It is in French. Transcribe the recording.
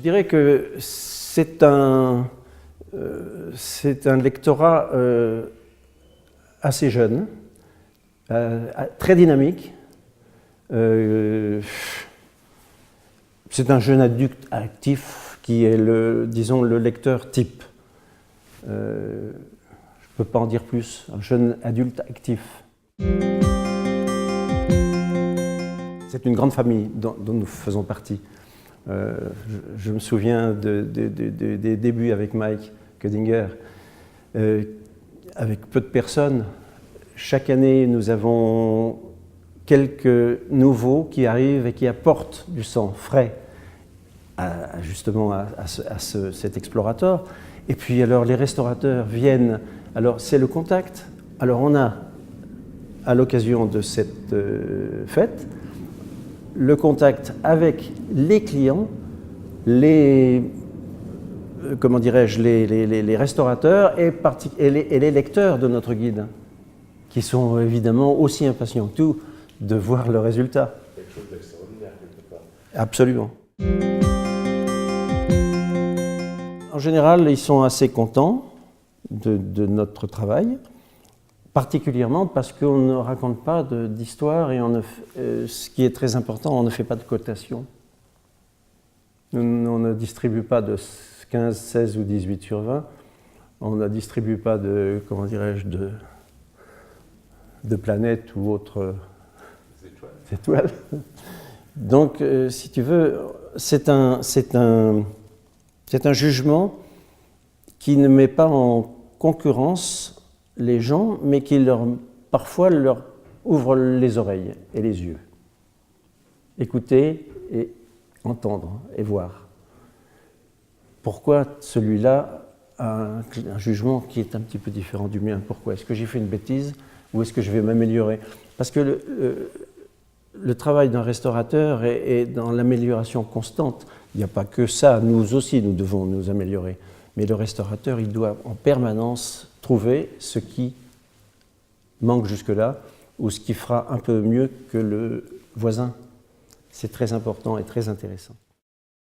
dirais que c'est un lectorat assez jeune, très dynamique. C'est un jeune adulte actif qui est disons, le lecteur type. Je ne peux pas en dire plus, un jeune adulte actif. C'est une grande famille dont nous faisons partie. Je me souviens des débuts avec Mike Ködinger, avec peu de personnes. Chaque année, nous avons quelques nouveaux qui arrivent et qui apportent du sang frais justement à cet explorateur. Et puis alors les restaurateurs viennent, alors c'est le contact. Alors on a, à l'occasion de cette fête, le contact avec les clients, comment dirais-je, les restaurateurs et les lecteurs de notre guide, qui sont évidemment aussi impatients que nous de voir le résultat. Quelque chose d'extraordinaire quelque part. Absolument. En général, ils sont assez contents de notre travail, particulièrement parce qu'on ne raconte pas d'histoire et ce qui est très important, on ne fait pas de cotation. On ne distribue pas de 15, 16 ou 18 sur 20. On ne distribue pas de, comment dirais-je, de planètes ou autres étoiles. Donc, si tu veux, c'est un jugement qui ne met pas en concurrence les gens, mais qui parfois leur ouvre les oreilles et les yeux. Écouter et entendre et voir. Pourquoi celui-là a un jugement qui est un petit peu différent du mien? Pourquoi? Est-ce que j'ai fait une bêtise ou est-ce que je vais m'améliorer? Parce que le travail d'un restaurateur est dans l'amélioration constante. Il n'y a pas que ça, nous aussi nous devons nous améliorer. Mais le restaurateur, il doit en permanence trouver ce qui manque jusque-là ou ce qui fera un peu mieux que le voisin. C'est très important et très intéressant.